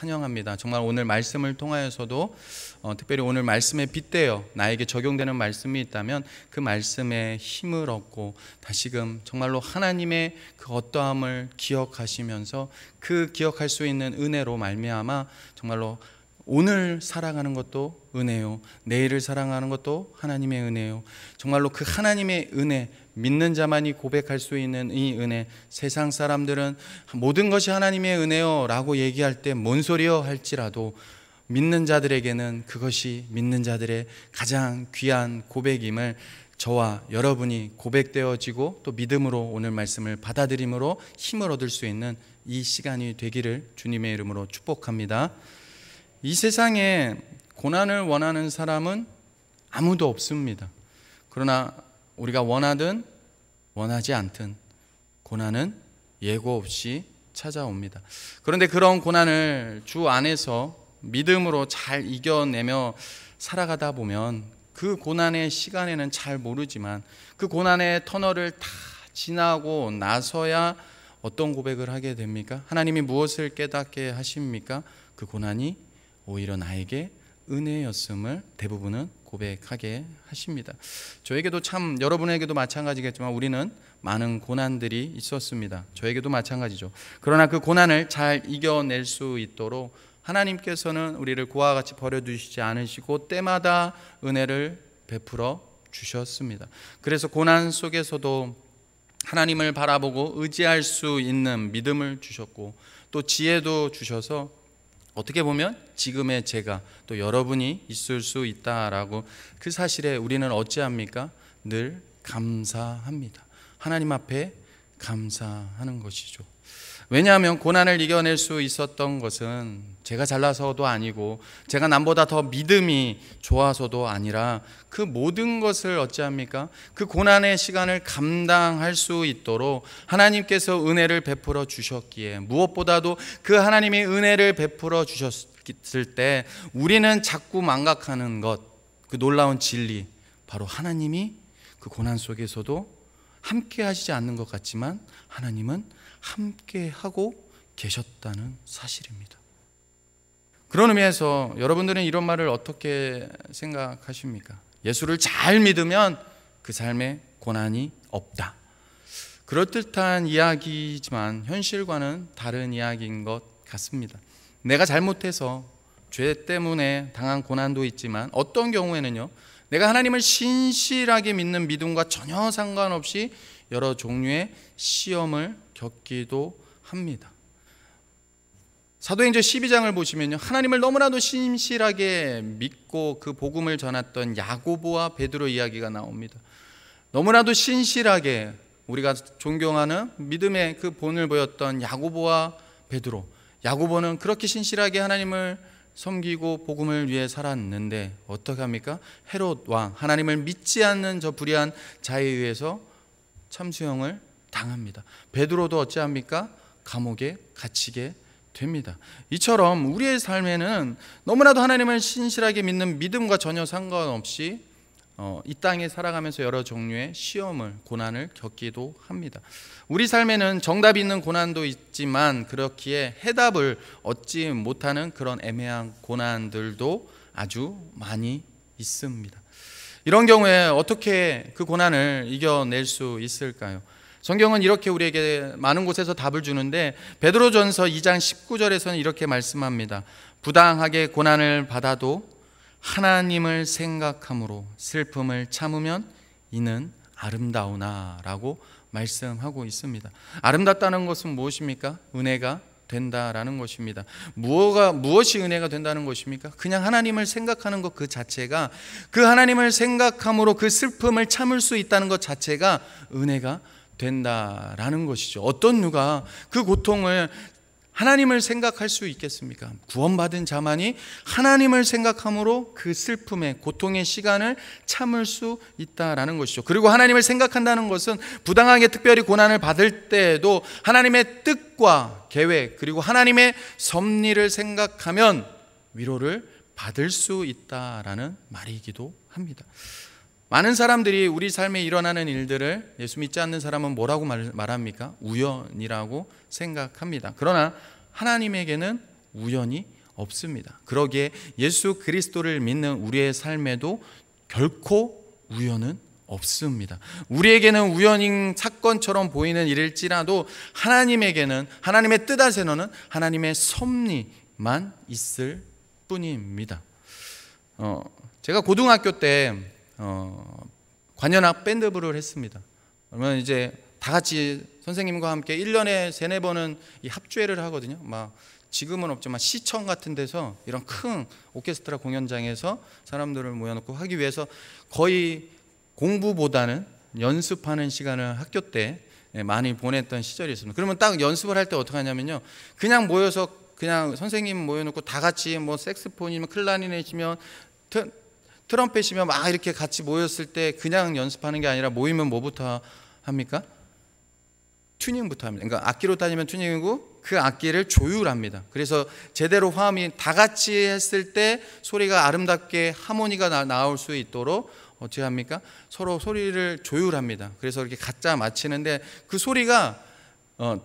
환영합니다. 정말 오늘 말씀을 통하여서도 특별히 오늘 말씀에 빗대어 나에게 적용되는 말씀이 있다면 그 말씀에 힘을 얻고 다시금 정말로 하나님의 그 어떠함을 기억하시면서 그 기억할 수 있는 은혜로 말미암아 정말로 오늘 살아가는 것도 은혜요, 내일을 살아가는 것도 하나님의 은혜요. 정말로 그 하나님의 은혜, 믿는 자만이 고백할 수 있는 이 은혜, 세상 사람들은 모든 것이 하나님의 은혜요 라고 얘기할 때 뭔 소리요 할지라도 믿는 자들에게는 그것이 믿는 자들의 가장 귀한 고백임을 저와 여러분이 고백되어지고 또 믿음으로 오늘 말씀을 받아들임으로 힘을 얻을 수 있는 이 시간이 되기를 주님의 이름으로 축복합니다. 이 세상에 고난을 원하는 사람은 아무도 없습니다. 그러나 우리가 원하든 원하지 않든 고난은 예고 없이 찾아옵니다. 그런데 그런 고난을 주 안에서 믿음으로 잘 이겨내며 살아가다 보면 그 고난의 시간에는 잘 모르지만 그 고난의 터널을 다 지나고 나서야 어떤 고백을 하게 됩니까? 하나님이 무엇을 깨닫게 하십니까? 그 고난이 오히려 나에게 은혜였음을 대부분은 고백하게 하십니다. 저에게도 참 여러분에게도 마찬가지겠지만 우리는 많은 고난들이 있었습니다. 저에게도 마찬가지죠. 그러나 그 고난을 잘 이겨낼 수 있도록 하나님께서는 우리를 그와 같이 버려두시지 않으시고 때마다 은혜를 베풀어 주셨습니다. 그래서 고난 속에서도 하나님을 바라보고 의지할 수 있는 믿음을 주셨고 또 지혜도 주셔서 어떻게 보면 지금의 제가 또 여러분이 있을 수 있다라고 그 사실에 우리는 어찌합니까? 늘 감사합니다. 하나님 앞에 감사하는 것이죠. 왜냐하면 고난을 이겨낼 수 있었던 것은 제가 잘나서도 아니고 제가 남보다 더 믿음이 좋아서도 아니라 그 모든 것을 어찌합니까? 그 고난의 시간을 감당할 수 있도록 하나님께서 은혜를 베풀어 주셨기에 무엇보다도 그 하나님의 은혜를 베풀어 주셨을 때 우리는 자꾸 망각하는 것, 그 놀라운 진리, 바로 하나님이 그 고난 속에서도 함께 하시지 않는 것 같지만 하나님은 함께 하고 계셨다는 사실입니다. 그런 의미에서 여러분들은 이런 말을 어떻게 생각하십니까? 예수를 잘 믿으면 그 삶에 고난이 없다. 그럴듯한 이야기지만 현실과는 다른 이야기인 것 같습니다. 내가 잘못해서 죄 때문에 당한 고난도 있지만 어떤 경우에는요, 내가 하나님을 신실하게 믿는 믿음과 전혀 상관없이 여러 종류의 시험을 겪기도 합니다. 사도행전 12장을 보시면요, 하나님을 너무나도 신실하게 믿고 그 복음을 전했던 야고보와 베드로 이야기가 나옵니다. 너무나도 신실하게 우리가 존경하는 믿음의 그 본을 보였던 야고보와 베드로, 야고보는 그렇게 신실하게 하나님을 섬기고 복음을 위해 살았는데 어떻게 합니까? 헤롯 왕, 하나님을 믿지 않는 저 불의한 자에 의해서 참수형을 당합니다. 베드로도 어찌합니까? 감옥에 갇히게 됩니다. 이처럼 우리의 삶에는 너무나도 하나님을 신실하게 믿는 믿음과 전혀 상관없이 이 땅에 살아가면서 여러 종류의 시험을, 고난을 겪기도 합니다. 우리 삶에는 정답이 있는 고난도 있지만 그렇기에 해답을 얻지 못하는 그런 애매한 고난들도 아주 많이 있습니다. 이런 경우에 어떻게 그 고난을 이겨낼 수 있을까요? 성경은 이렇게 우리에게 많은 곳에서 답을 주는데 베드로전서 2장 19절에서는 이렇게 말씀합니다. 부당하게 고난을 받아도 하나님을 생각함으로 슬픔을 참으면 이는 아름다우나 라고 말씀하고 있습니다. 아름답다는 것은 무엇입니까? 은혜가 된다라는 것입니다. 무엇이 은혜가 된다는 것입니까? 그냥 하나님을 생각하는 것 그 자체가, 그 하나님을 생각함으로 그 슬픔을 참을 수 있다는 것 자체가 은혜가 된다라는 것이죠. 어떤 누가 그 고통을 하나님을 생각할 수 있겠습니까? 구원받은 자만이 하나님을 생각함으로 그 슬픔의 고통의 시간을 참을 수 있다라는 것이죠. 그리고 하나님을 생각한다는 것은 부당하게 특별히 고난을 받을 때에도 하나님의 뜻과 계획 그리고 하나님의 섭리를 생각하면 위로를 받을 수 있다라는 말이기도 합니다. 많은 사람들이 우리 삶에 일어나는 일들을 예수 믿지 않는 사람은 뭐라고 말합니까? 우연이라고 생각합니다. 그러나 하나님에게는 우연이 없습니다. 그러기에 예수 그리스도를 믿는 우리의 삶에도 결코 우연은 없습니다. 우리에게는 우연인 사건처럼 보이는 일일지라도 하나님에게는, 하나님의 뜻 아래서는 하나님의 섭리만 있을 뿐입니다. 제가 고등학교 때 관현악 밴드부를 했습니다. 그러면 이제 다 같이 선생님과 함께 1년에 3-4번은 이 합주회를 하거든요. 막 지금은 없지만 시청 같은 데서 이런 큰 오케스트라 공연장에서 사람들을 모여놓고 하기 위해서 거의 공부보다는 연습하는 시간을 학교 때 많이 보냈던 시절이 있습니다. 그러면 딱 연습을 할 때 어떻게 하냐면요, 그냥 모여서 그냥 선생님 모여놓고 다 같이 뭐 색스폰이면 클라리넷이면 트럼펫이면 막 이렇게 같이 모였을 때 그냥 연습하는 게 아니라 모이면 뭐부터 합니까? 튜닝부터 합니다. 그러니까 악기로 따지면 튜닝이고 그 악기를 조율합니다. 그래서 제대로 화음이 다 같이 했을 때 소리가 아름답게 하모니가 나올 수 있도록 어떻게 합니까? 서로 소리를 조율합니다. 그래서 이렇게 갖다 맞히는데 그 소리가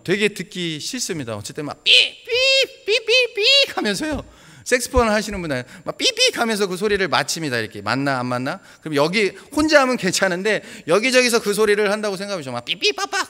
되게 듣기 싫습니다. 어쨌든 막 삐삐삐삐삐 하면서요, 색스폰을 하시는 분은 막 삐삐 하면서 그 소리를 맞춥니다. 이렇게 맞나 안 맞나? 그럼 여기 혼자 하면 괜찮은데 여기저기서 그 소리를 한다고 생각하시죠. 막 삐삐 빠빡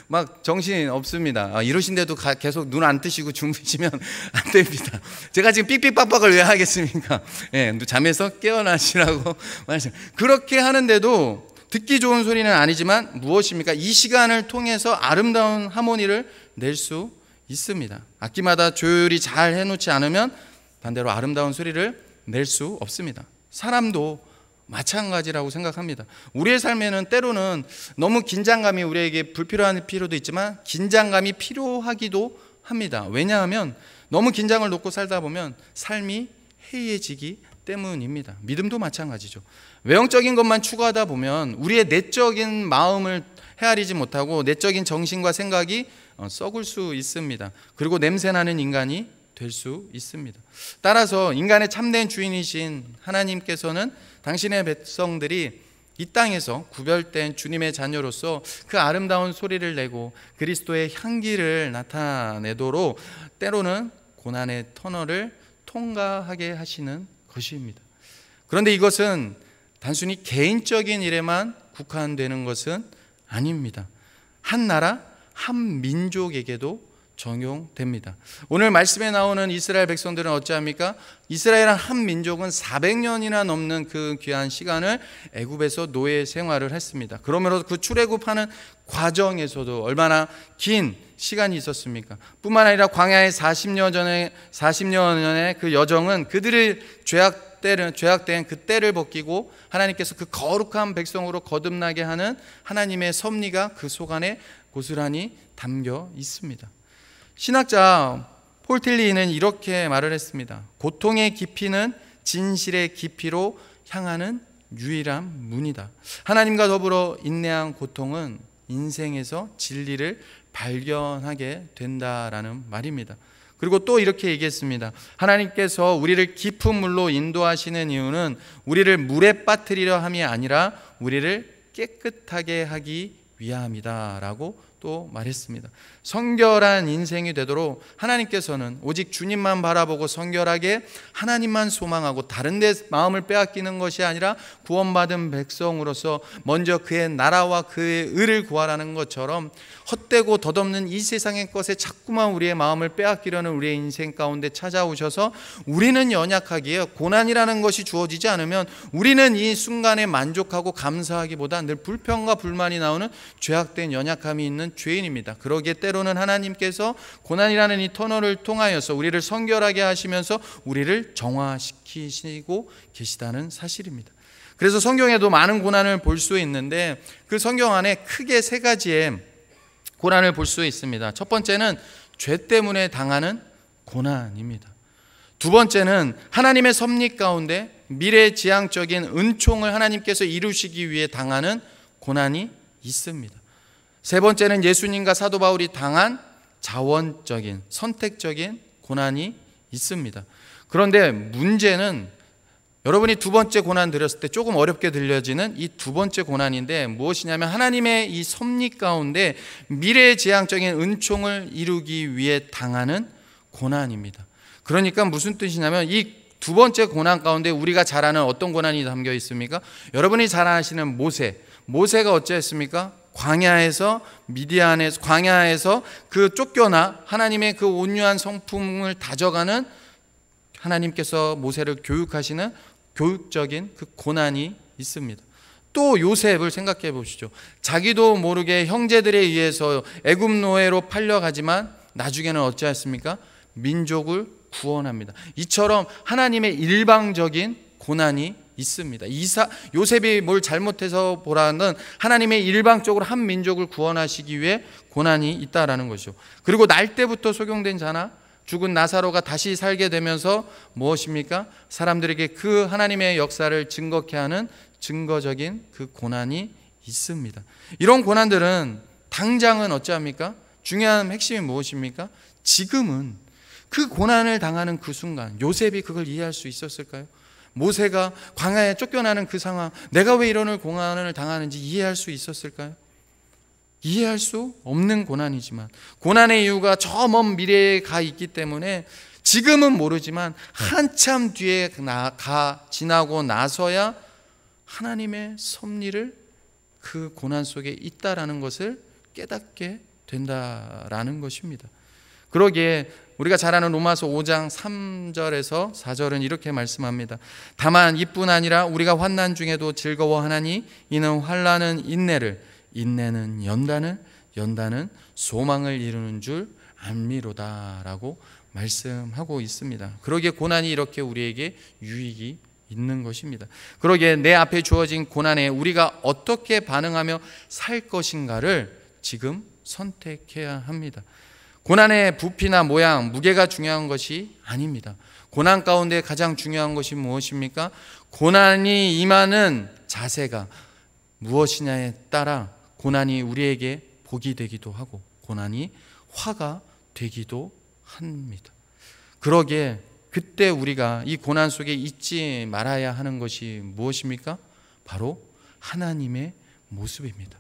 막 정신 없습니다. 이러신데도 계속 눈 안 뜨시고 주무시면 안 됩니다. 제가 지금 삐삐 빠빡을 왜 하겠습니까? 예, 잠에서 깨어나시라고 말씀. 그렇게 하는데도 듣기 좋은 소리는 아니지만 무엇입니까? 이 시간을 통해서 아름다운 하모니를 낼 수 있습니다. 악기마다 조율이 잘 해놓지 않으면 반대로 아름다운 소리를 낼 수 없습니다. 사람도 마찬가지라고 생각합니다. 우리의 삶에는 때로는 너무 긴장감이 우리에게 불필요한 필요도 있지만 긴장감이 필요하기도 합니다. 왜냐하면 너무 긴장을 놓고 살다 보면 삶이 해이해지기 때문입니다. 믿음도 마찬가지죠. 외형적인 것만 추구하다 보면 우리의 내적인 마음을 헤아리지 못하고 내적인 정신과 생각이 썩을 수 있습니다. 그리고 냄새나는 인간이 될 수 있습니다. 따라서 인간의 참된 주인이신 하나님께서는 당신의 백성들이 이 땅에서 구별된 주님의 자녀로서 그 아름다운 소리를 내고 그리스도의 향기를 나타내도록 때로는 고난의 터널을 통과하게 하시는 것입니다. 그런데 이것은 단순히 개인적인 일에만 국한되는 것은 아닙니다. 한 나라, 한 민족에게도 적용됩니다. 오늘 말씀에 나오는 이스라엘 백성들은 어찌합니까? 이스라엘 한 민족은 400년이나 넘는 그 귀한 시간을 애굽에서 노예 생활을 했습니다. 그러므로 그 출애굽하는 과정에서도 얼마나 긴 시간이 있었습니까? 뿐만 아니라 광야의 40년의 그 여정은 그들의 죄악된 그 때를 벗기고 하나님께서 그 거룩한 백성으로 거듭나게 하는 하나님의 섭리가 그 속 안에 고스란히 담겨 있습니다. 신학자 폴 틸리는 이렇게 말을 했습니다. 고통의 깊이는 진실의 깊이로 향하는 유일한 문이다. 하나님과 더불어 인내한 고통은 인생에서 진리를 발견하게 된다라는 말입니다. 그리고 또 이렇게 얘기했습니다. 하나님께서 우리를 깊은 물로 인도하시는 이유는 우리를 물에 빠뜨리려 함이 아니라 우리를 깨끗하게 하기 위함이다 라고 또 말했습니다. 성결한 인생이 되도록 하나님께서는 오직 주님만 바라보고 성결하게 하나님만 소망하고 다른 데 마음을 빼앗기는 것이 아니라 구원받은 백성으로서 먼저 그의 나라와 그의 의를 구하라는 것처럼 헛되고 덧없는 이 세상의 것에 자꾸만 우리의 마음을 빼앗기려는 우리의 인생 가운데 찾아오셔서 우리는 연약하기에 고난이라는 것이 주어지지 않으면 우리는 이 순간에 만족하고 감사하기보다 늘 불평과 불만이 나오는 죄악된 연약함이 있는 죄인입니다. 그러기에 때로는 하나님께서 고난이라는 이 터널을 통하여서 우리를 성결하게 하시면서 우리를 정화시키시고 계시다는 사실입니다. 그래서 성경에도 많은 고난을 볼 수 있는데 그 성경 안에 크게 3가지의 고난을 볼 수 있습니다. 첫 번째는 죄 때문에 당하는 고난입니다. 두 번째는 하나님의 섭리 가운데 미래지향적인 은총을 하나님께서 이루시기 위해 당하는 고난이 있습니다. 세 번째는 예수님과 사도 바울이 당한 자원적인 선택적인 고난이 있습니다. 그런데 문제는 여러분이 두 번째 고난 들었을 때 조금 어렵게 들려지는 이 두 번째 고난인데 무엇이냐면 하나님의 이 섭리 가운데 미래지향적인 은총을 이루기 위해 당하는 고난입니다. 그러니까 무슨 뜻이냐면 이 두 번째 고난 가운데 우리가 잘 아는 어떤 고난이 담겨 있습니까? 여러분이 잘 아시는 모세가 어찌했습니까? 광야에서 그 쫓겨나 하나님의 그 온유한 성품을 다져가는, 하나님께서 모세를 교육하시는 교육적인 그 고난이 있습니다. 또 요셉을 생각해 보시죠. 자기도 모르게 형제들에 의해서 애굽 노예로 팔려가지만 나중에는 어찌했습니까? 민족을 구원합니다. 이처럼 하나님의 일방적인 고난이 있습니다. 요셉이 뭘 잘못해서 보라는 하나님의 일방적으로 한 민족을 구원하시기 위해 고난이 있다라는 것이죠. 그리고 날 때부터 소경된 자나 죽은 나사로가 다시 살게 되면서 무엇입니까? 사람들에게 그 하나님의 역사를 증거케 하는 증거적인 그 고난이 있습니다. 이런 고난들은 당장은 어찌합니까? 중요한 핵심이 무엇입니까? 지금은 그 고난을 당하는 그 순간 요셉이 그걸 이해할 수 있었을까요? 모세가 광야에 쫓겨나는 그 상황, 내가 왜 이런 고난을 당하는지 이해할 수 있었을까요? 이해할 수 없는 고난이지만, 고난의 이유가 저 먼 미래에 가 있기 때문에 지금은 모르지만 한참 뒤에 지나고 나서야 하나님의 섭리를 그 고난 속에 있다라는 것을 깨닫게 된다라는 것입니다. 그러기에 우리가 잘 아는 로마서 5장 3절에서 4절은 이렇게 말씀합니다. 다만 이뿐 아니라 우리가 환난 중에도 즐거워하나니 이는 환난은 인내를, 인내는 연단을, 연단은 소망을 이루는 줄 알미로다라고 말씀하고 있습니다. 그러기에 고난이 이렇게 우리에게 유익이 있는 것입니다. 그러기에 내 앞에 주어진 고난에 우리가 어떻게 반응하며 살 것인가를 지금 선택해야 합니다. 고난의 부피나 모양, 무게가 중요한 것이 아닙니다. 고난 가운데 가장 중요한 것이 무엇입니까? 고난이 임하는 자세가 무엇이냐에 따라 고난이 우리에게 복이 되기도 하고 고난이 화가 되기도 합니다. 그러기에 그때 우리가 이 고난 속에 잊지 말아야 하는 것이 무엇입니까? 바로 하나님의 모습입니다.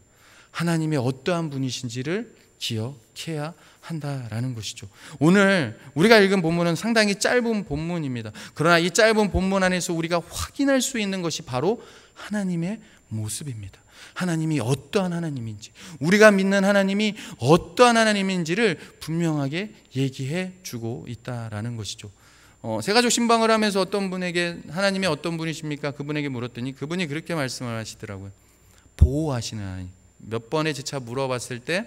하나님이 어떠한 분이신지를 기억해야 한다라는 것이죠. 오늘 우리가 읽은 본문은 상당히 짧은 본문입니다. 그러나 이 짧은 본문 안에서 우리가 확인할 수 있는 것이 바로 하나님의 모습입니다. 하나님이 어떠한 하나님인지, 우리가 믿는 하나님이 어떠한 하나님인지를 분명하게 얘기해 주고 있다라는 것이죠. 세가족 신방을 하면서 어떤 분에게 하나님이 어떤 분이십니까? 그분에게 물었더니 그분이 그렇게 말씀을 하시더라고요. 보호하시는 하나님. 몇 번의 재차 물어봤을 때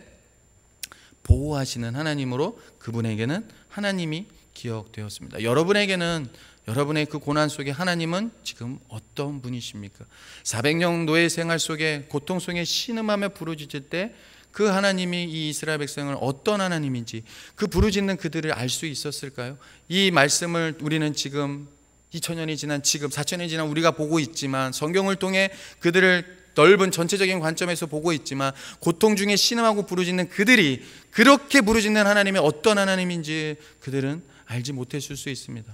보호하시는 하나님으로 그분에게는 하나님이 기억되었습니다. 여러분에게는 여러분의 그 고난 속에 하나님은 지금 어떤 분이십니까? 400년 노예 생활 속에 고통 속에 신음하며 부르짖을 때 그 하나님이 이 이스라엘 백성을 어떤 하나님인지, 그 부르짖는 그들을 알 수 있었을까요? 이 말씀을 우리는 지금 2000년이 지난 지금 4000년이 지난 우리가 보고 있지만, 성경을 통해 그들을 넓은 전체적인 관점에서 보고 있지만, 고통 중에 신음하고 부르짖는 그들이 그렇게 부르짖는 하나님이 어떤 하나님인지 그들은 알지 못했을 수 있습니다.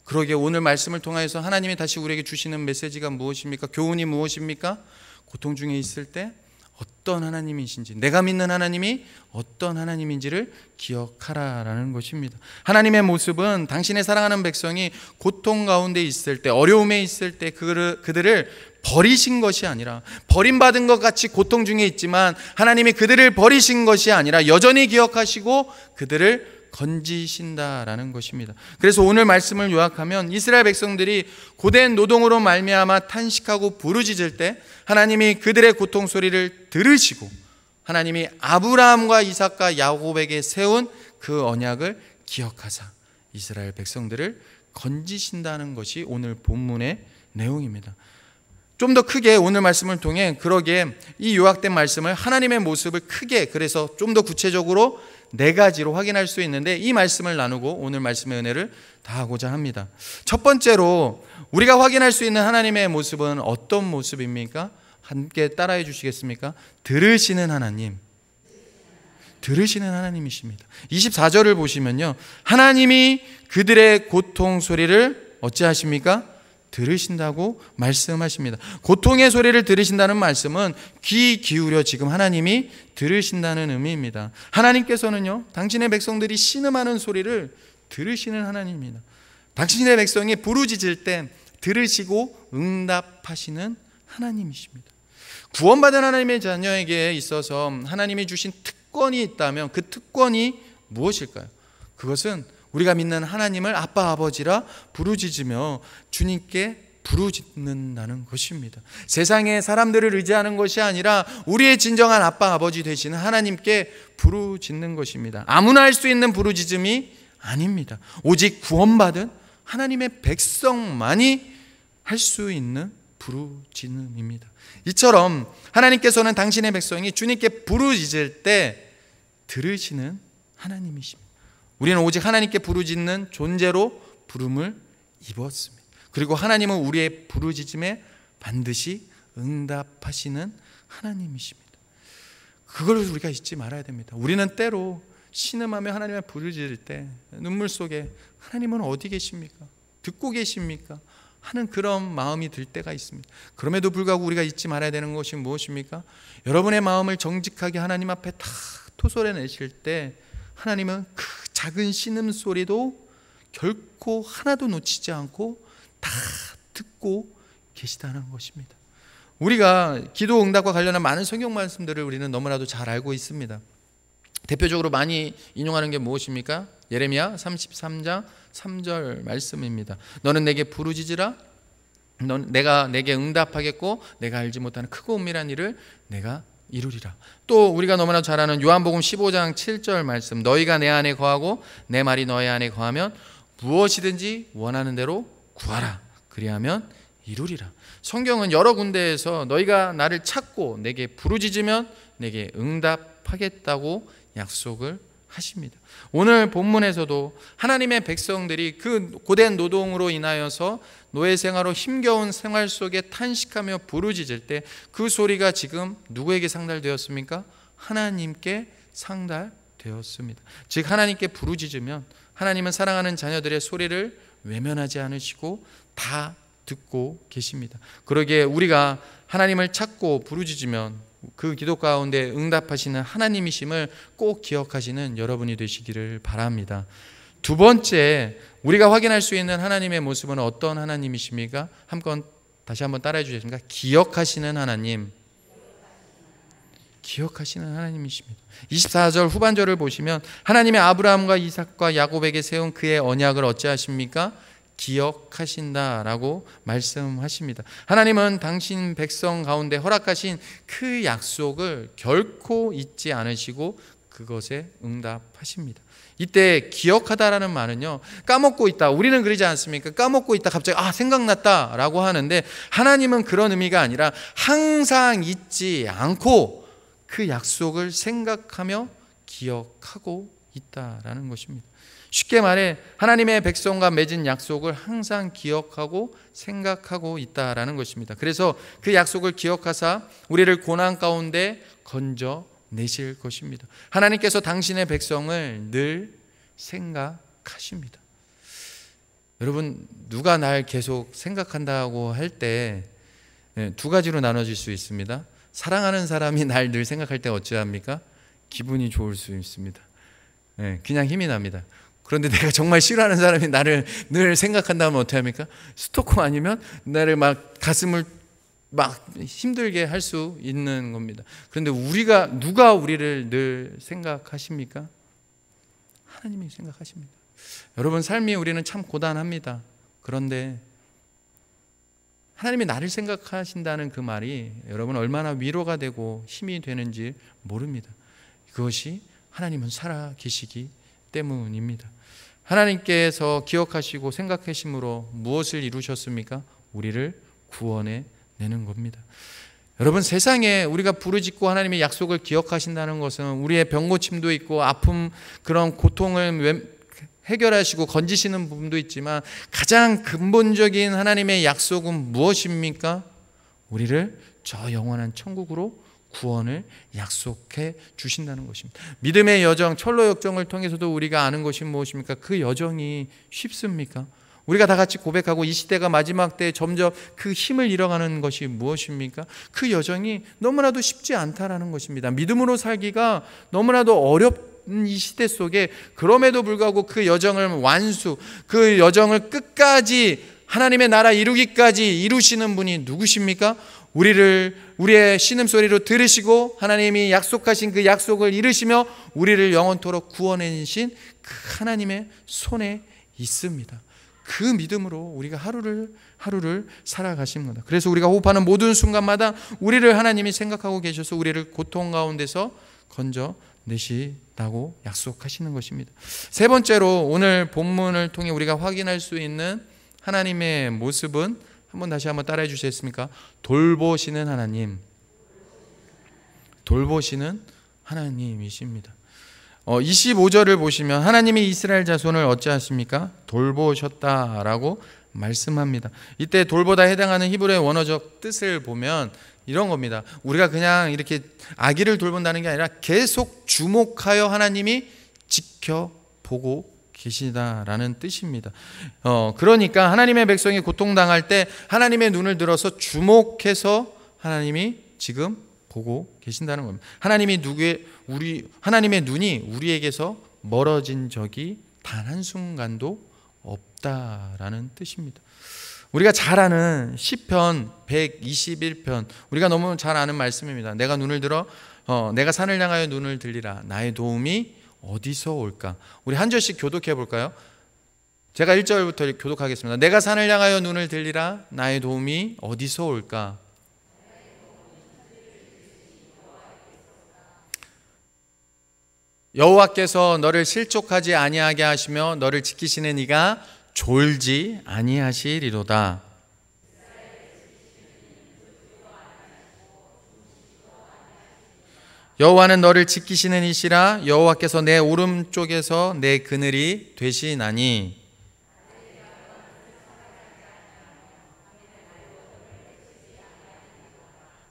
그러기에 오늘 말씀을 통해서 하나님이 다시 우리에게 주시는 메시지가 무엇입니까? 교훈이 무엇입니까? 고통 중에 있을 때 어떤 하나님이신지, 내가 믿는 하나님이 어떤 하나님인지를 기억하라라는 것입니다. 하나님의 모습은 당신의 사랑하는 백성이 고통 가운데 있을 때, 어려움에 있을 때 그들을 버리신 것이 아니라, 버림받은 것 같이 고통 중에 있지만 하나님이 그들을 버리신 것이 아니라 여전히 기억하시고 그들을 건지신다라는 것입니다. 그래서 오늘 말씀을 요약하면 이스라엘 백성들이 고된 노동으로 말미암아 탄식하고 부르짖을 때 하나님이 그들의 고통 소리를 들으시고 하나님이 아브라함과 이삭과 야곱에게 세운 그 언약을 기억하사 이스라엘 백성들을 건지신다는 것이 오늘 본문의 내용입니다. 좀 더 크게 오늘 말씀을 통해 그러기에 이 요약된 말씀을 하나님의 모습을 크게, 그래서 좀 더 구체적으로 4가지로 확인할 수 있는데 이 말씀을 나누고 오늘 말씀의 은혜를 다하고자 합니다. 첫 번째로 우리가 확인할 수 있는 하나님의 모습은 어떤 모습입니까? 함께 따라해 주시겠습니까? 들으시는 하나님. 들으시는 하나님이십니다. 24절을 보시면요, 하나님이 그들의 고통 소리를 어찌하십니까? 들으신다고 말씀하십니다. 고통의 소리를 들으신다는 말씀은 귀 기울여 지금 하나님이 들으신다는 의미입니다. 하나님께서는요, 당신의 백성들이 신음하는 소리를 들으시는 하나님입니다. 당신의 백성이 부르짖을 때 들으시고 응답하시는 하나님이십니다. 구원받은 하나님의 자녀에게 있어서 하나님이 주신 특권이 있다면 그 특권이 무엇일까요? 그것은 우리가 믿는 하나님을 아빠 아버지라 부르짖으며 주님께 부르짖는다는 것입니다. 세상의 사람들을 의지하는 것이 아니라 우리의 진정한 아빠 아버지 되시는 하나님께 부르짖는 것입니다. 아무나 할 수 있는 부르짖음이 아닙니다. 오직 구원받은 하나님의 백성만이 할 수 있는 부르짖음입니다. 이처럼 하나님께서는 당신의 백성이 주님께 부르짖을 때 들으시는 하나님이십니다. 우리는 오직 하나님께 부르짖는 존재로 부름을 입었습니다. 그리고 하나님은 우리의 부르짖음에 반드시 응답하시는 하나님이십니다. 그걸 우리가 잊지 말아야 됩니다. 우리는 때로 신음하며 하나님을 부르짖을 때 눈물 속에 하나님은 어디 계십니까? 듣고 계십니까? 하는 그런 마음이 들 때가 있습니다. 그럼에도 불구하고 우리가 잊지 말아야 되는 것이 무엇입니까? 여러분의 마음을 정직하게 하나님 앞에 다 토설해내실 때 하나님은 그 작은 신음소리도 결코 하나도 놓치지 않고 다 듣고 계시다는 것입니다. 우리가 기도 응답과 관련한 많은 성경 말씀들을 우리는 너무나도 잘 알고 있습니다. 대표적으로 많이 인용하는 게 무엇입니까? 예레미야 33장 3절 말씀입니다. 너는 내게 부르짖으라. 내가 내게 응답하겠고 내가 알지 못하는 크고 은밀한 일을 내가 이루리라. 또 우리가 너무나 잘 아는 요한복음 15장 7절 말씀. 너희가 내 안에 거하고 내 말이 너희 안에 거하면 무엇이든지 원하는 대로 구하라. 그리하면 이루리라. 성경은 여러 군데에서 너희가 나를 찾고 내게 부르짖으면 내게 응답하겠다고 약속을 하십니다. 오늘 본문에서도 하나님의 백성들이 그 고된 노동으로 인하여서 노예 생활로 힘겨운 생활 속에 탄식하며 부르짖을 때 그 소리가 지금 누구에게 상달되었습니까? 하나님께 상달되었습니다. 즉 하나님께 부르짖으면 하나님은 사랑하는 자녀들의 소리를 외면하지 않으시고 다 듣고 계십니다. 그러기에 우리가 하나님을 찾고 부르짖으면 그 기도 가운데 응답하시는 하나님이심을 꼭 기억하시는 여러분이 되시기를 바랍니다. 두 번째, 우리가 확인할 수 있는 하나님의 모습은 어떤 하나님이십니까? 다시 한번 따라해 주시겠습니까? 기억하시는 하나님. 기억하시는 하나님이십니다. 24절 후반절을 보시면 하나님의 아브라함과 이삭과 야곱에게 세운 그의 언약을 어찌하십니까? 기억하신다라고 말씀하십니다. 하나님은 당신 백성 가운데 허락하신 그 약속을 결코 잊지 않으시고 그것에 응답하십니다. 이때 기억하다라는 말은요, 까먹고 있다. 우리는 그러지 않습니까? 까먹고 있다 갑자기 생각났다라고 하는데 하나님은 그런 의미가 아니라 항상 잊지 않고 그 약속을 생각하며 기억하고 있다라는 것입니다. 쉽게 말해 하나님의 백성과 맺은 약속을 항상 기억하고 생각하고 있다라는 것입니다. 그래서 그 약속을 기억하사 우리를 고난 가운데 건져내실 것입니다. 하나님께서 당신의 백성을 늘 생각하십니다. 여러분, 누가 날 계속 생각한다고 할 때 두 가지로 나눠질 수 있습니다. 사랑하는 사람이 날 늘 생각할 때 어찌합니까? 기분이 좋을 수 있습니다. 그냥 힘이 납니다. 그런데 내가 정말 싫어하는 사람이 나를 늘 생각한다면 어떻게 합니까? 스토커 아니면 나를 막 가슴을 막 힘들게 할 수 있는 겁니다. 그런데 누가 우리를 늘 생각하십니까? 하나님이 생각하십니다. 여러분, 삶이 우리는 참 고단합니다. 그런데 하나님이 나를 생각하신다는 그 말이 여러분 얼마나 위로가 되고 힘이 되는지 모릅니다. 그것이 하나님은 살아 계시기 때문입니다. 하나님께서 기억하시고 생각하심으로 무엇을 이루셨습니까? 우리를 구원해 내는 겁니다. 여러분, 세상에 우리가 부르짖고 하나님의 약속을 기억하신다는 것은 우리의 병고침도 있고 아픔, 그런 고통을 해결하시고 건지시는 부분도 있지만 가장 근본적인 하나님의 약속은 무엇입니까? 우리를 저 영원한 천국으로 구원을 약속해 주신다는 것입니다. 믿음의 여정, 철로 역정을 통해서도 우리가 아는 것이 무엇입니까? 그 여정이 쉽습니까? 우리가 다 같이 고백하고 이 시대가 마지막 때에 점점 그 힘을 잃어가는 것이 무엇입니까? 그 여정이 너무나도 쉽지 않다라는 것입니다. 믿음으로 살기가 너무나도 이 시대 속에 그럼에도 불구하고 그 여정을 그 여정을 끝까지 하나님의 나라 이루기까지 이루시는 분이 누구십니까? 우리의 신음소리로 들으시고 하나님이 약속하신 그 약속을 이루시며 우리를 영원토록 구원해주신 그 하나님의 손에 있습니다. 그 믿음으로 우리가 하루를 살아가신 겁니다. 그래서 우리가 호흡하는 모든 순간마다 우리를 하나님이 생각하고 계셔서 우리를 고통 가운데서 건져내시다고 약속하시는 것입니다. 세 번째로 오늘 본문을 통해 우리가 확인할 수 있는 하나님의 모습은 다시 한번 따라해 주시겠습니까? 돌보시는 하나님. 돌보시는 하나님이십니다. 25절을 보시면 하나님이 이스라엘 자손을 어찌하십니까? 돌보셨다라고 말씀합니다. 이때 돌보다 해당하는 히브리의 원어적 뜻을 보면 이런 겁니다. 우리가 그냥 이렇게 아기를 돌본다는 게 아니라 계속 주목하여 하나님이 지켜보고 계시다라는 뜻입니다. 그러니까 하나님의 백성이 고통당할 때 하나님의 눈을 들어서 주목해서 하나님이 지금 보고 계신다는 겁니다. 하나님의 눈이 우리에게서 멀어진 적이 단 한순간도 없다라는 뜻입니다. 우리가 잘 아는 시편 121편, 우리가 너무 잘 아는 말씀입니다. 내가 산을 향하여 눈을 들리라. 나의 도움이 어디서 올까? 우리 한 절씩 교독해 볼까요? 제가 1절부터 교독하겠습니다. 내가 산을 향하여 눈을 들리라. 나의 도움이 어디서 올까? 여호와께서 너를 실족하지 아니하게 하시며 너를 지키시는 이가 졸지 아니하시리로다. 여호와는 너를 지키시는 이시라. 여호와께서 내 오른쪽에서 내 그늘이 되시나니.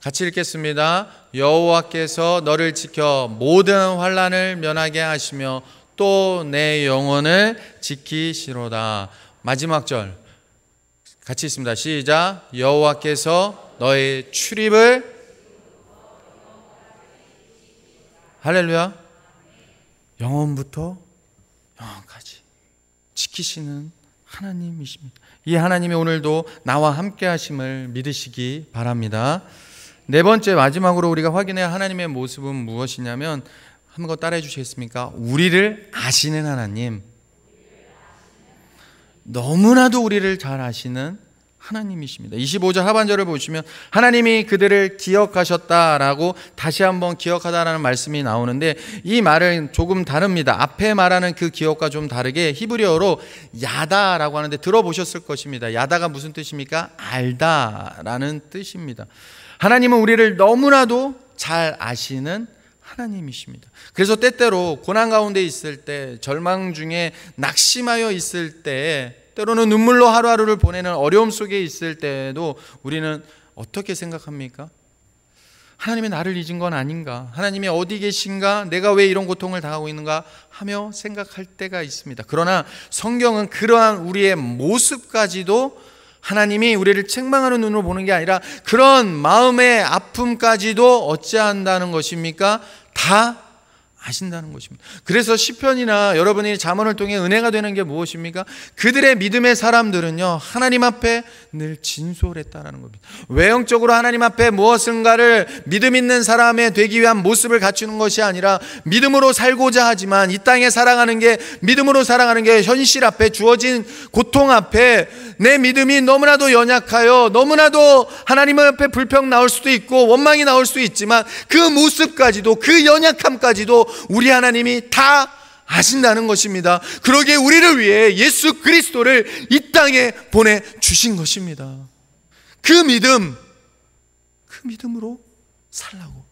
같이 읽겠습니다. 여호와께서 너를 지켜 모든 환난을 면하게 하시며 또 내 영혼을 지키시로다. 마지막 절 같이 있습니다. 시작. 여호와께서 너의 출입을 할렐루야. 영원부터 영원까지 지키시는 하나님이십니다. 이 하나님이 오늘도 나와 함께 하심을 믿으시기 바랍니다. 네 번째 마지막으로 우리가 확인해야 하나님의 모습은 무엇이냐면 한번 따라해 주시겠습니까? 우리를 아시는 하나님. 너무나도 우리를 잘 아시는 하나님이십니다. 25절 하반절을 보시면 하나님이 그들을 기억하셨다라고 다시 한번 기억하다라는 말씀이 나오는데 이 말은 조금 다릅니다. 앞에 말하는 그 기억과 좀 다르게 히브리어로 야다라고 하는데 들어보셨을 것입니다. 야다가 무슨 뜻입니까? 알다라는 뜻입니다. 하나님은 우리를 너무나도 잘 아시는 하나님이십니다. 그래서 때때로 고난 가운데 있을 때, 절망 중에 낙심하여 있을 때, 때로는 눈물로 하루하루를 보내는 어려움 속에 있을 때에도 우리는 어떻게 생각합니까? 하나님이 나를 잊은 건 아닌가? 하나님이 어디 계신가? 내가 왜 이런 고통을 당하고 있는가? 하며 생각할 때가 있습니다. 그러나 성경은 그러한 우리의 모습까지도 하나님이 우리를 책망하는 눈으로 보는 게 아니라 그런 마음의 아픔까지도 어찌한다는 것입니까? 다 아신다는 것입니다. 그래서 시편이나 여러분이 잠언을 통해 은혜가 되는 게 무엇입니까? 그들의 믿음의 사람들은요 하나님 앞에 늘 진솔했다는 겁니다. 외형적으로 하나님 앞에 무엇인가를 믿음 있는 사람의 되기 위한 모습을 갖추는 것이 아니라 믿음으로 살고자 하지만 이 땅에 살아가는 게 믿음으로 살아가는 게 현실 앞에 주어진 고통 앞에 내 믿음이 너무나도 연약하여 너무나도 하나님 앞에 불평 나올 수도 있고 원망이 나올 수도 있지만 그 모습까지도 그 연약함까지도 우리 하나님이 다 아신다는 것입니다. 그러기에 우리를 위해 예수 그리스도를 이 땅에 보내주신 것입니다. 그 믿음으로 살라고.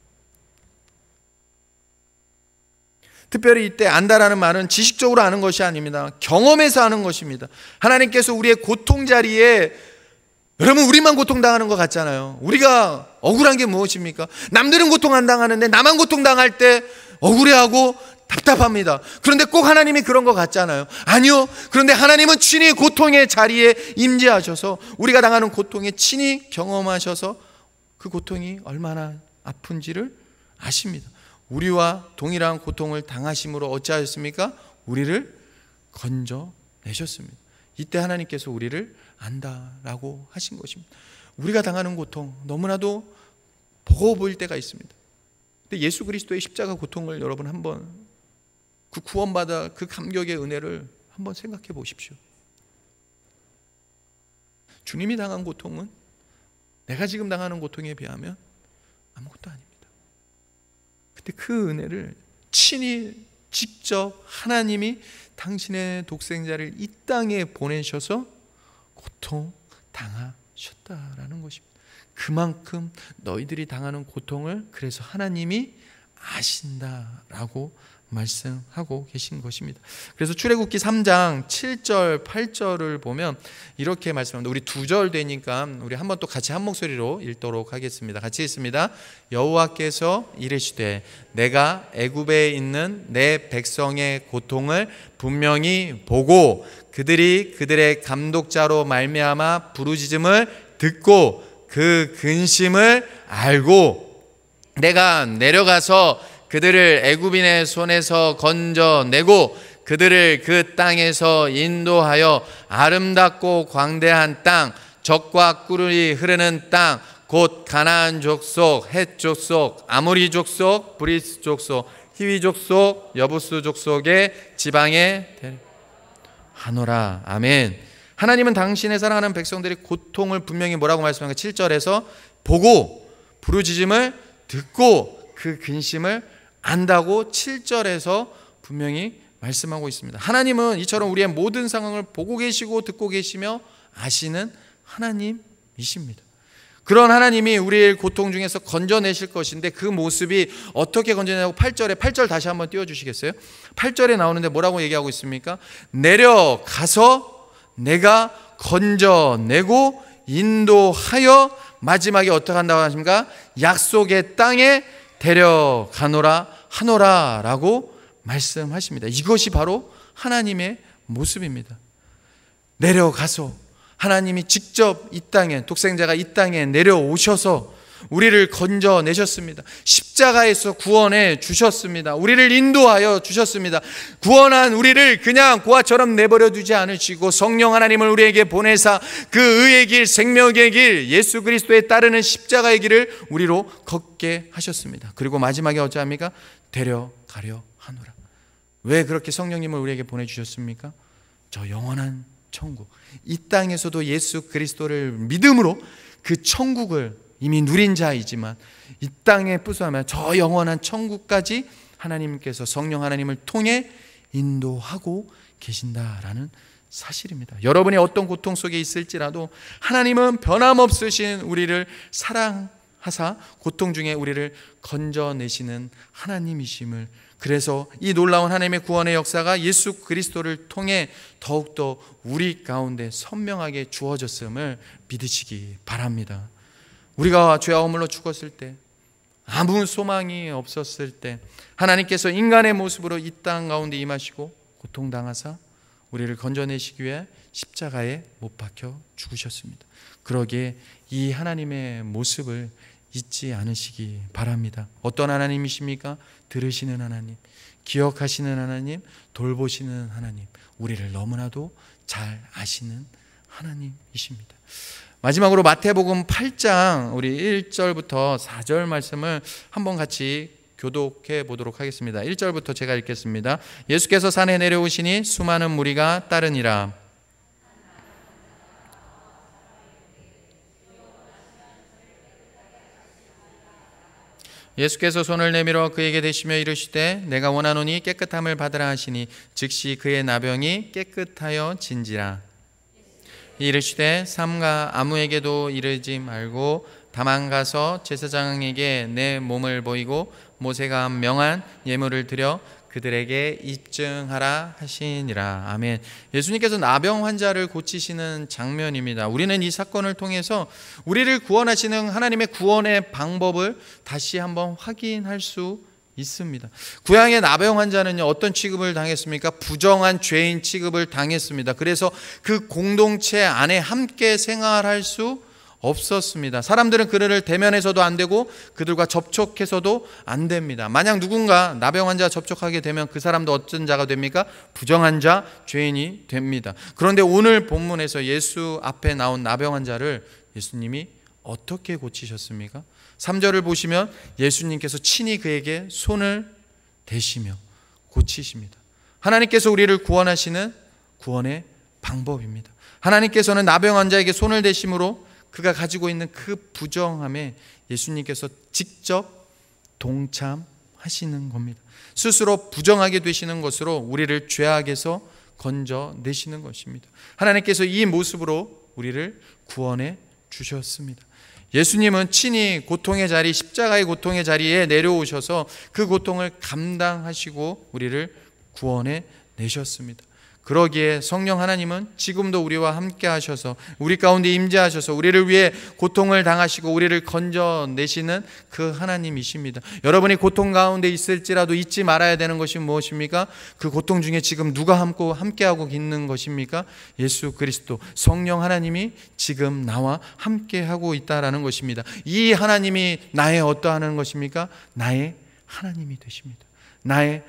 특별히 이때 안다라는 말은 지식적으로 아는 것이 아닙니다. 경험에서 아는 것입니다. 하나님께서 우리의 고통 자리에, 여러분 우리만 고통당하는 것 같잖아요. 우리가 억울한 게 무엇입니까? 남들은 고통 안 당하는데 나만 고통당할 때 억울해하고 답답합니다. 그런데 꼭 하나님이 그런 것 같잖아요. 아니요. 그런데 하나님은 친히 고통의 자리에 임재하셔서 우리가 당하는 고통에 친히 경험하셔서 그 고통이 얼마나 아픈지를 아십니다. 우리와 동일한 고통을 당하심으로 어찌하였습니까? 우리를 건져내셨습니다. 이때 하나님께서 우리를 안다라고 하신 것입니다. 우리가 당하는 고통 너무나도 버거워 보일 때가 있습니다. 근데 예수 그리스도의 십자가 고통을 여러분 한번 그 구원받아 그 감격의 은혜를 한번 생각해 보십시오. 주님이 당한 고통은 내가 지금 당하는 고통에 비하면 아무것도 아닙니다. 근데 그 은혜를 친히 직접 하나님이 당신의 독생자를 이 땅에 보내셔서 고통 당하셨다라는 것입니다. 그만큼 너희들이 당하는 고통을 그래서 하나님이 아신다라고 말씀하고 계신 것입니다. 그래서 출애굽기 3장 7절 8절을 보면 이렇게 말씀합니다. 우리 2절 되니까 우리 한번 또 같이 한 목소리로 읽도록 하겠습니다. 같이 읽습니다. 여호와께서 이르시되 내가 애굽에 있는 내 백성의 고통을 분명히 보고 그들이 그들의 감독자로 말미암아 부르짖음을 듣고 그 근심을 알고 내가 내려가서 그들을 애굽인의 손에서 건져내고 그들을 그 땅에서 인도하여 아름답고 광대한 땅, 젖과 꿀이 흐르는 땅, 곧 가나안 족속, 헷 족속, 아모리 족속, 브리스 족속, 히위 족속, 여부스 족속의 지방에 하노라. 아멘. 하나님은 당신의 사랑하는 백성들이 고통을 분명히 뭐라고 말씀합니까? 7절에서 보고 부르짖음을 듣고 그 근심을 안다고 7절에서 분명히 말씀하고 있습니다. 하나님은 이처럼 우리의 모든 상황을 보고 계시고 듣고 계시며 아시는 하나님이십니다. 그런 하나님이 우리의 고통 중에서 건져내실 것인데 그 모습이 어떻게 건져내냐고 8절 다시 한번 띄워주시겠어요? 8절에 나오는데 뭐라고 얘기하고 있습니까? 내려가서 내가 건져내고 인도하여 마지막에 어떻게 한다고 하십니까? 약속의 땅에 데려가노라 하노라 라고 말씀하십니다. 이것이 바로 하나님의 모습입니다. 내려가서 하나님이 직접 이 땅에 독생자가 이 땅에 내려오셔서 우리를 건져내셨습니다. 십자가에서 구원해 주셨습니다. 우리를 인도하여 주셨습니다. 구원한 우리를 그냥 고아처럼 내버려 두지 않으시고 성령 하나님을 우리에게 보내사 그 의의 길, 생명의 길, 예수 그리스도에 따르는 십자가의 길을 우리로 걷게 하셨습니다. 그리고 마지막에 어찌합니까? 데려가려 하노라. 왜 그렇게 성령님을 우리에게 보내주셨습니까? 저 영원한 천국, 이 땅에서도 예수 그리스도를 믿음으로 그 천국을 이미 누린 자이지만 이 땅에 뿌수하면 저 영원한 천국까지 하나님께서 성령 하나님을 통해 인도하고 계신다라는 사실입니다. 여러분이 어떤 고통 속에 있을지라도 하나님은 변함없으신 우리를 사랑하사 고통 중에 우리를 건져내시는 하나님이심을, 그래서 이 놀라운 하나님의 구원의 역사가 예수 그리스도를 통해 더욱더 우리 가운데 선명하게 주어졌음을 믿으시기 바랍니다. 우리가 죄와 허물로 죽었을 때, 아무 소망이 없었을 때 하나님께서 인간의 모습으로 이 땅 가운데 임하시고 고통당하사 우리를 건져내시기 위해 십자가에 못 박혀 죽으셨습니다. 그러기에 이 하나님의 모습을 잊지 않으시기 바랍니다. 어떤 하나님이십니까? 들으시는 하나님, 기억하시는 하나님, 돌보시는 하나님, 우리를 너무나도 잘 아시는 하나님이십니다. 마지막으로 마태복음 8장 우리 1절부터 4절 말씀을 한번 같이 교독해 보도록 하겠습니다. 1절부터 제가 읽겠습니다. 예수께서 산에 내려오시니 수많은 무리가 따르니라. 예수께서 손을 내밀어 그에게 대시며 이르시되 내가 원하노니 깨끗함을 받으라 하시니 즉시 그의 나병이 깨끗하여 진지라. 이르시되 삼가 아무에게도 이르지 말고 다만 가서 제사장에게 내 몸을 보이고 모세가 명한 예물을 드려 그들에게 입증하라 하시니라. 아멘. 예수님께서 나병 환자를 고치시는 장면입니다. 우리는 이 사건을 통해서 우리를 구원하시는 하나님의 구원의 방법을 다시 한번 확인할 수 있습니다. 구약의 나병 환자는요, 어떤 취급을 당했습니까? 부정한 죄인 취급을 당했습니다. 그래서 그 공동체 안에 함께 생활할 수 없었습니다. 사람들은 그들을 대면해서도 안 되고 그들과 접촉해서도 안 됩니다. 만약 누군가 나병 환자와 접촉하게 되면 그 사람도 어떤 자가 됩니까? 부정한 자, 죄인이 됩니다. 그런데 오늘 본문에서 예수 앞에 나온 나병 환자를 예수님이 어떻게 고치셨습니까? 3절을 보시면 예수님께서 친히 그에게 손을 대시며 고치십니다. 하나님께서 우리를 구원하시는 구원의 방법입니다. 하나님께서는 나병 환자에게 손을 대심으로 그가 가지고 있는 그 부정함에 예수님께서 직접 동참하시는 겁니다. 스스로 부정하게 되시는 것으로 우리를 죄악에서 건져내시는 것입니다. 하나님께서 이 모습으로 우리를 구원해 주셨습니다. 예수님은 친히 고통의 자리, 십자가의 고통의 자리에 내려오셔서 그 고통을 감당하시고 우리를 구원해 내셨습니다. 그러기에 성령 하나님은 지금도 우리와 함께 하셔서 우리 가운데 임재하셔서 우리를 위해 고통을 당하시고 우리를 건져내시는 그 하나님이십니다. 여러분이 고통 가운데 있을지라도 잊지 말아야 되는 것이 무엇입니까? 그 고통 중에 지금 누가 함께하고 있는 것입니까? 예수 그리스도 성령 하나님이 지금 나와 함께하고 있다라는 것입니다. 이 하나님이 나의 어떠하는 것입니까? 나의 하나님이 되십니다. 나의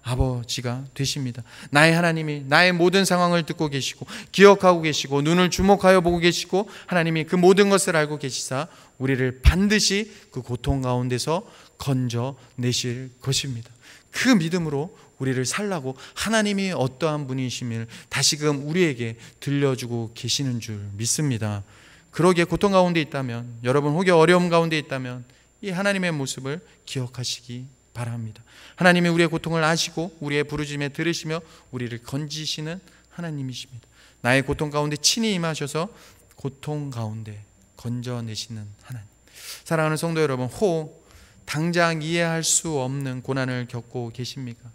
아버지가 되십니다. 나의 하나님이 나의 모든 상황을 듣고 계시고 기억하고 계시고 눈을 주목하여 보고 계시고 하나님이 그 모든 것을 알고 계시사 우리를 반드시 그 고통 가운데서 건져내실 것입니다. 그 믿음으로 우리를 살라고 하나님이 어떠한 분이심을 다시금 우리에게 들려주고 계시는 줄 믿습니다. 그러기에 고통 가운데 있다면 여러분 혹여 어려움 가운데 있다면 이 하나님의 모습을 기억하시기 바랍니다. 하나님이 우리의 고통을 아시고 우리의 부르짖음에 들으시며 우리를 건지시는 하나님이십니다. 나의 고통 가운데 친히 임하셔서 고통 가운데 건져내시는 하나님. 사랑하는 성도 여러분, 혹 당장 이해할 수 없는 고난을 겪고 계십니까?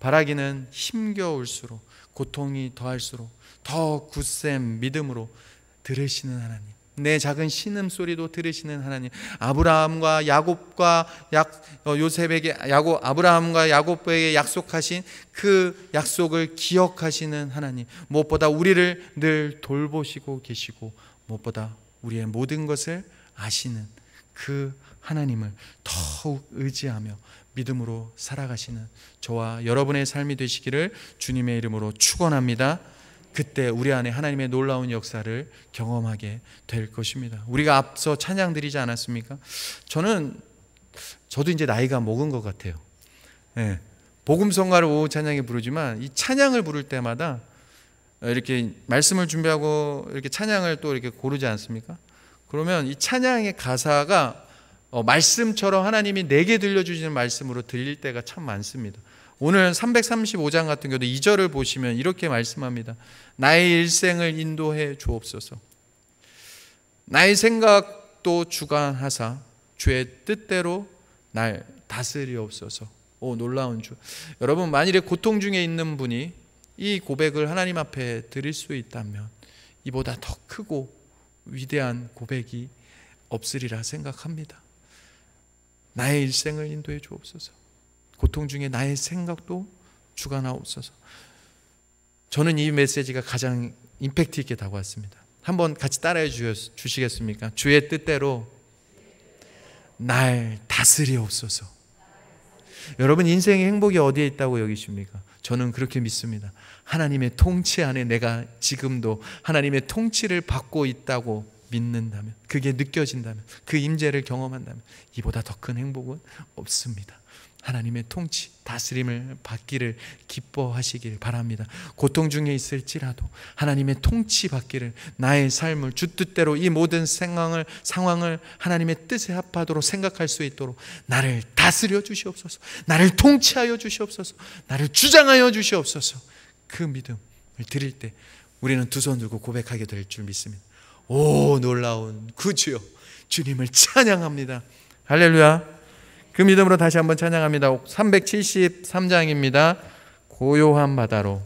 바라기는 힘겨울수록 고통이 더할수록 더 굳센 믿음으로 들으시는 하나님, 내 작은 신음소리도 들으시는 하나님, 아브라함과 야곱에게 약속하신 그 약속을 기억하시는 하나님, 무엇보다 우리를 늘 돌보시고 계시고 무엇보다 우리의 모든 것을 아시는 그 하나님을 더욱 의지하며 믿음으로 살아가시는 저와 여러분의 삶이 되시기를 주님의 이름으로 축원합니다. 그때 우리 안에 하나님의 놀라운 역사를 경험하게 될 것입니다. 우리가 앞서 찬양 드리지 않았습니까? 저도 이제 나이가 먹은 것 같아요. 네. 복음성가를 오후 찬양에 부르지만 이 찬양을 부를 때마다 이렇게 말씀을 준비하고 이렇게 찬양을 또 이렇게 고르지 않습니까? 그러면 이 찬양의 가사가 말씀처럼 하나님이 내게 들려주시는 말씀으로 들릴 때가 참 많습니다. 오늘 335장 같은 경우도 2절을 보시면 이렇게 말씀합니다. 나의 일생을 인도해 주옵소서. 나의 생각도 주관하사 주의 뜻대로 날 다스리옵소서. 오, 놀라운 주. 여러분, 만일에 고통 중에 있는 분이 이 고백을 하나님 앞에 드릴 수 있다면 이보다 더 크고 위대한 고백이 없으리라 생각합니다. 나의 일생을 인도해 주옵소서. 고통 중에 나의 생각도 주관하옵소서. 저는 이 메시지가 가장 임팩트 있게 다가왔습니다. 한번 같이 따라해 주시겠습니까? 주의 뜻대로 날 다스리옵소서. 여러분, 인생의 행복이 어디에 있다고 여기십니까? 저는 그렇게 믿습니다. 하나님의 통치 안에 내가 지금도 하나님의 통치를 받고 있다고 믿는다면, 그게 느껴진다면, 그 임재를 경험한다면 이보다 더 큰 행복은 없습니다. 하나님의 통치, 다스림을 받기를 기뻐하시길 바랍니다. 고통 중에 있을지라도 하나님의 통치 받기를, 나의 삶을 주 뜻대로 이 모든 상황을 하나님의 뜻에 합하도록 생각할 수 있도록 나를 다스려 주시옵소서. 나를 통치하여 주시옵소서. 나를 주장하여 주시옵소서. 그 믿음을 드릴 때 우리는 두 손 들고 고백하게 될 줄 믿습니다. 오, 놀라운 구주여, 주님을 찬양합니다. 할렐루야. 그 믿음으로 다시 한번 찬양합니다. 373장입니다. 고요한 바다로.